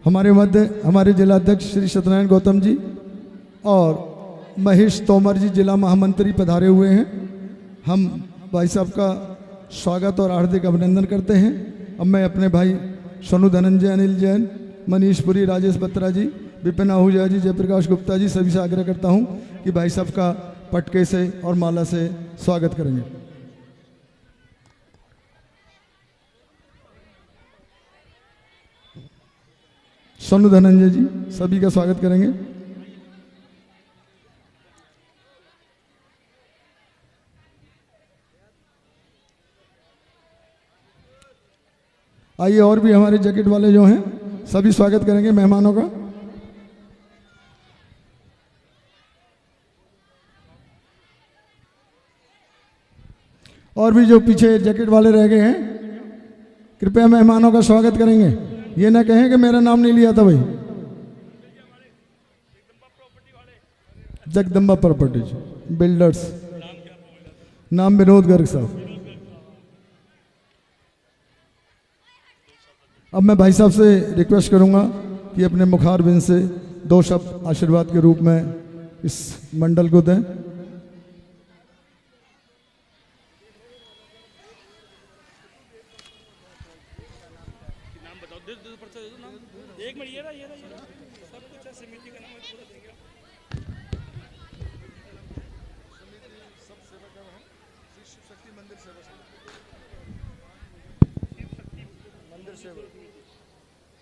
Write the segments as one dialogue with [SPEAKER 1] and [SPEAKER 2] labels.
[SPEAKER 1] हमारे मध्य हमारे जिला अध्यक्ष श्री सत्यनारायण गौतम जी और महेश तोमर जी जिला महामंत्री पधारे हुए हैं। हम भाई साहब का स्वागत और हार्दिक अभिनंदन करते हैं। अब मैं अपने भाई सोनू धनंजय, अनिल जैन, मनीष पुरी, राजेश बत्रा जी, विपिन आहूजा जी, जयप्रकाश गुप्ता जी, सभी से आग्रह करता हूं कि भाई साहब का पटके से और माला से स्वागत करेंगे। सोनू धनंजय जी सभी का स्वागत करेंगे। आइए और भी हमारे जैकेट वाले जो हैं सभी स्वागत करेंगे मेहमानों का। और भी जो पीछे जैकेट वाले रह गए हैं कृपया मेहमानों का स्वागत करेंगे। ये ना कहें कि मेरा नाम नहीं लिया था भाई। जगदम्बा प्रॉपर्टीज बिल्डर्स, नाम विनोद गर्ग साहब। अब मैं भाई साहब से रिक्वेस्ट करूंगा कि अपने मुखारबिंद से 2 शब्द आशीर्वाद के रूप में इस मंडल को दें।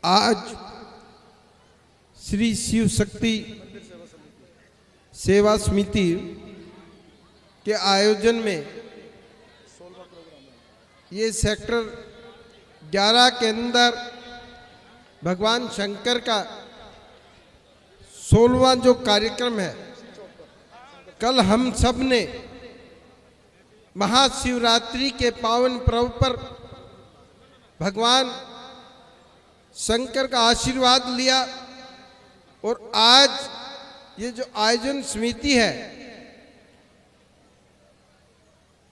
[SPEAKER 2] आज श्री शिव शक्ति सेवा समिति के आयोजन में ये सेक्टर 11 के अंदर भगवान शंकर का 16वां जो कार्यक्रम है, कल हम सब ने महाशिवरात्रि के पावन पर्व पर भगवान शंकर का आशीर्वाद लिया और आज ये जो आयोजन समिति है,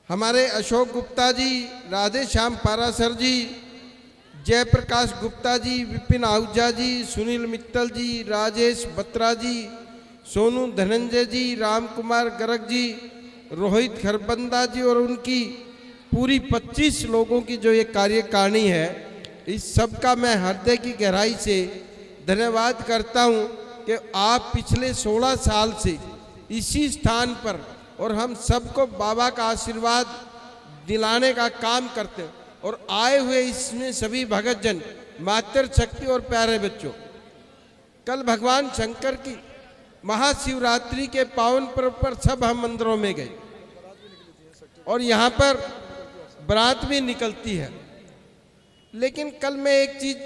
[SPEAKER 2] हमारे अशोक गुप्ता जी, राधे श्याम पारासर जी, जयप्रकाश गुप्ता जी, विपिन आहूजा जी, सुनील मित्तल जी, राजेश बत्रा जी, सोनू धनंजय जी, राम कुमार गर्ग जी, रोहित खरबंदा जी और उनकी पूरी 25 लोगों की जो ये कार्यकारिणी है, इस सब का मैं हृदय की गहराई से धन्यवाद करता हूं कि आप पिछले 16 साल से इसी स्थान पर और हम सबको बाबा का आशीर्वाद दिलाने का काम करते हैं और आए हुए इसमें सभी भगत जन, मातृशक्ति और प्यारे बच्चों, कल भगवान शंकर की महाशिवरात्रि के पावन पर्व पर सब हम मंदिरों में गए और यहाँ पर बारात भी निकलती है। लेकिन कल मैं एक चीज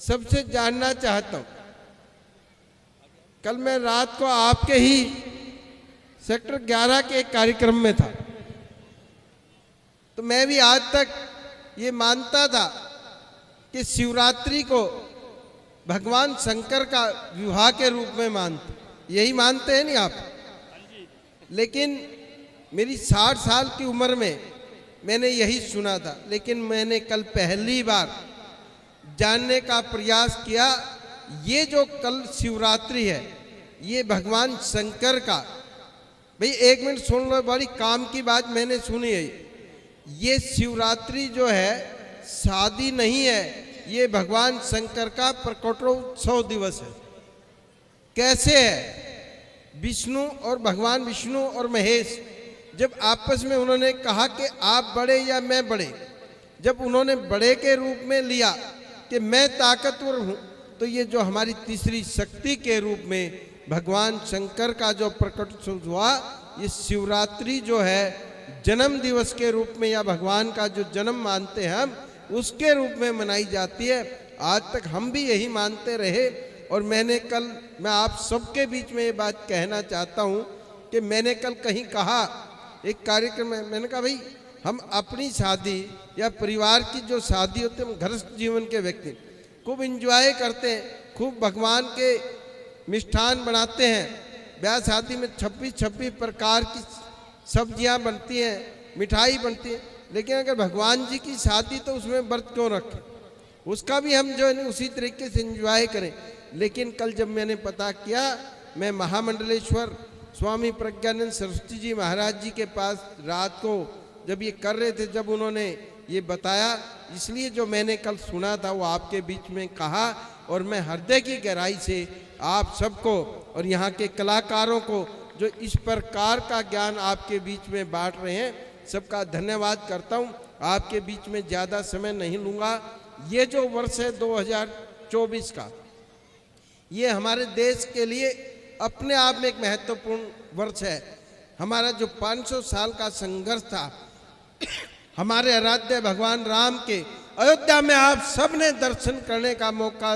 [SPEAKER 2] सबसे जानना चाहता हूं। कल मैं रात को आपके ही सेक्टर 11 के एक कार्यक्रम में था, तो मैं भी आज तक ये मानता था कि शिवरात्रि को भगवान शंकर का विवाह के रूप में मानते, यही मानते हैं नहीं आप? लेकिन मेरी 60 साल की उम्र में मैंने यही सुना था, लेकिन मैंने कल पहली बार जानने का प्रयास किया। ये जो कल शिवरात्रि है, ये भगवान शंकर का, भाई 1 मिनट सुन लो, बड़ी काम की बात मैंने सुनी है। ये शिवरात्रि जो है शादी नहीं है, ये भगवान शंकर का प्रकटोत्सव दिवस है। कैसे है? विष्णु और भगवान विष्णु और महेश जब आपस में उन्होंने कहा कि आप बड़े या मैं बड़े, जब उन्होंने बड़े के रूप में लिया कि मैं ताकतवर हूं, तो ये जो हमारी तीसरी शक्ति के रूप में भगवान शंकर का जो प्रकटोत्सव हुआ, ये शिवरात्रि जो है जन्म दिवस के रूप में या भगवान का जो जन्म मानते हैं हम, उसके रूप में मनाई जाती है। आज तक हम भी यही मानते रहे और मैं आप सबके बीच में ये बात कहना चाहता हूँ कि मैंने कल कहीं कहा एक कार्यक्रम में, मैंने कहा भाई हम अपनी शादी या परिवार की जो शादी होती है, हम गृहस्थ जीवन के व्यक्ति खूब एंजॉय करते हैं, खूब भगवान के मिष्ठान बनाते हैं। ब्याह शादी में 26 प्रकार की सब्जियां बनती हैं, मिठाई बनती है, लेकिन अगर भगवान जी की शादी तो उसमें व्रत क्यों रखें? उसका भी हम जो है ना उसी तरीके से एंजॉय करें। लेकिन कल जब मैंने पता किया, मैं महामंडलेश्वर स्वामी प्रज्ञानंद सरस्वती जी महाराज जी के पास रात को जब ये कर रहे थे, जब उन्होंने ये बताया, इसलिए जो मैंने कल सुना था वो आपके बीच में कहा। और मैं हृदय की गहराई से आप सबको और यहाँ के कलाकारों को जो इस प्रकार का ज्ञान आपके बीच में बांट रहे हैं, सबका धन्यवाद करता हूँ। आपके बीच में ज़्यादा समय नहीं लूँगा। ये जो वर्ष है 2024 का, ये हमारे देश के लिए अपने आप में एक महत्वपूर्ण वर्ष है। हमारा जो 500 साल का संघर्ष था, हमारे आराध्य भगवान राम के अयोध्या में आप सबने दर्शन करने का मौका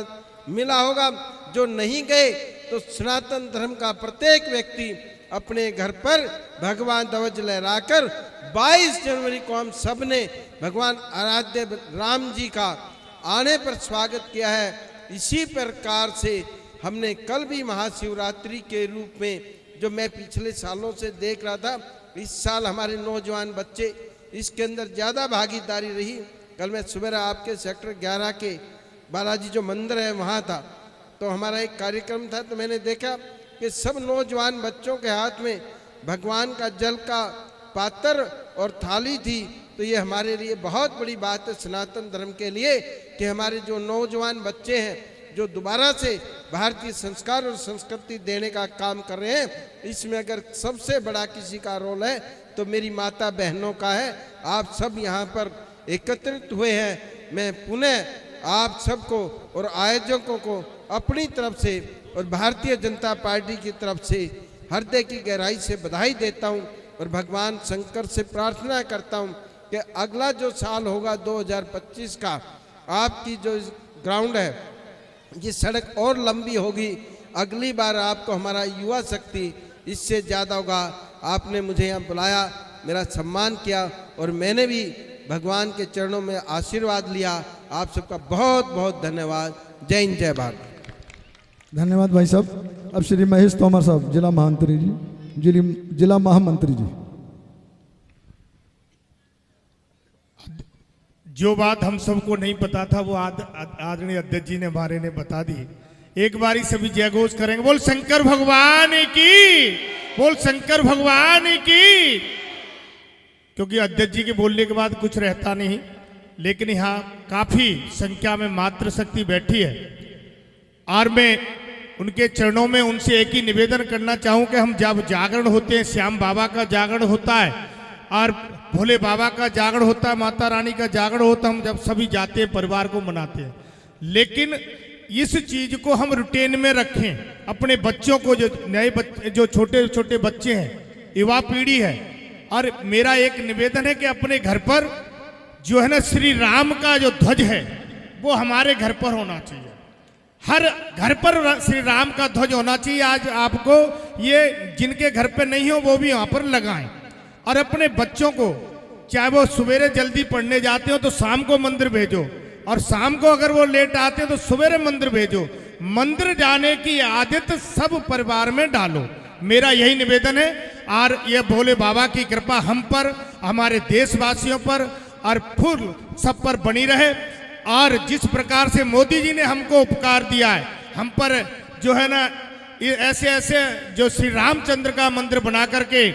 [SPEAKER 2] मिला होगा। जो नहीं गए तो सनातन धर्म का प्रत्येक व्यक्ति अपने घर पर भगवान ध्वज लहराकर 22 जनवरी को हम सब ने भगवान आराध्य राम जी का आने पर स्वागत किया है। इसी प्रकार से हमने कल भी महाशिवरात्रि के रूप में, जो मैं पिछले सालों से देख रहा था, इस साल हमारे नौजवान बच्चे इसके अंदर ज़्यादा भागीदारी रही। कल मैं सुबह आपके सेक्टर 11 के बालाजी जो मंदिर है वहाँ था, तो हमारा एक कार्यक्रम था, तो मैंने देखा कि सब नौजवान बच्चों के हाथ में भगवान का जल का पात्र और थाली थी। तो ये हमारे लिए बहुत बड़ी बात है सनातन धर्म के लिए कि हमारे जो नौजवान बच्चे हैं, जो दोबारा से भारतीय संस्कार और संस्कृति देने का काम कर रहे हैं, इसमें अगर सबसे बड़ा किसी का रोल है तो मेरी माता बहनों का है। आप सब यहाँ पर एकत्रित हुए हैं। मैं पुनः आप सबको और आयोजकों को अपनी तरफ से और भारतीय जनता पार्टी की तरफ से हृदय की गहराई से बधाई देता हूँ और भगवान शंकर से प्रार्थना करता हूँ कि अगला जो साल होगा 2025 का, आपकी जो ग्राउंड है, ये सड़क और लंबी होगी। अगली बार आपको हमारा युवा शक्ति इससे ज़्यादा होगा। आपने मुझे यहाँ बुलाया, मेरा सम्मान किया और मैंने भी भगवान के चरणों में आशीर्वाद लिया। आप सबका बहुत बहुत धन्यवाद। जय हिंद, जय भारत।
[SPEAKER 1] धन्यवाद भाई साहब। अब श्री महेश तोमर साहब, जिला महामंत्री जी, जिला महामंत्री जी।
[SPEAKER 3] जो बात हम सबको नहीं पता था वो आदरणीय अध्यक्ष जी ने हमारे ने बता दी। एक बारी सभी जय घोष करेंगे, बोल शंकर भगवान की, बोल शंकर भगवान की। क्योंकि अध्यक्ष जी के बोलने के बाद कुछ रहता नहीं, लेकिन यहाँ काफी संख्या में मातृशक्ति बैठी है और मैं उनके चरणों में उनसे एक ही निवेदन करना चाहूँ कि हम जब जागरण होते हैं, श्याम बाबा का जागरण होता है और भोले बाबा का जागरण होता है, माता रानी का जागरण होता है, हम जब सभी जाते हैं परिवार को मनाते हैं, लेकिन इस चीज को हम रूटीन में रखें। अपने बच्चों को, जो नए बच्चे, जो छोटे छोटे बच्चे हैं, युवा पीढ़ी है, और मेरा एक निवेदन है कि अपने घर पर जो है ना श्री राम का जो ध्वज है वो हमारे घर पर होना चाहिए। हर घर पर श्री राम का ध्वज होना चाहिए। आज आपको ये जिनके घर पे नहीं हो वो भी वहां पर लगाएं और अपने बच्चों को, चाहे वो सवेरे जल्दी पढ़ने जाते हो तो शाम को मंदिर भेजो, और शाम को अगर वो लेट आते हैं तो सवेरे मंदिर भेजो। मंदिर जाने की आदत सब परिवार में डालो, मेरा यही निवेदन है। और ये भोले बाबा की कृपा हम पर, हमारे देशवासियों पर और फुल सब पर बनी रहे। और जिस प्रकार से मोदी जी ने हमको उपकार दिया है, हम पर जो है ना ऐसे ऐसे जो श्री रामचंद्र का मंदिर बना करके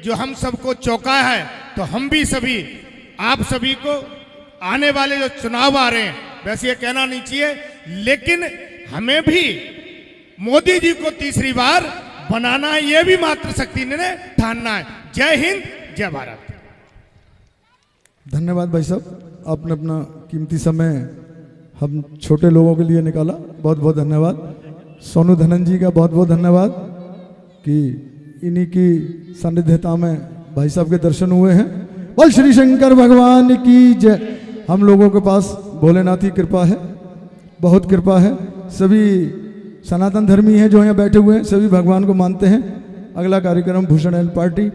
[SPEAKER 3] जो हम सबको चौंकाया है, तो हम भी सभी, आप सभी को आने वाले जो चुनाव आ रहे हैं, वैसे ये कहना नहीं चाहिए, लेकिन हमें भी मोदी जी को तीसरी बार बनाना है, ये भी मातृशक्ति ने ठानना है। जय हिंद, जय भारत।
[SPEAKER 1] धन्यवाद भाई साहब, आपने अपना कीमती समय हम छोटे लोगों के लिए निकाला, बहुत बहुत धन्यवाद। सोनू धनन जी का बहुत बहुत धन्यवाद कि इन्हीं की सानिध्यता में भाई साहब के दर्शन हुए हैं। बोल श्री शंकर भगवान की जय। हम लोगों के पास भोलेनाथ की कृपा है, बहुत कृपा है। सभी सनातन धर्मी हैं जो यहाँ बैठे हुए हैं, सभी भगवान को मानते हैं। अगला कार्यक्रम भूषण एल पार्टी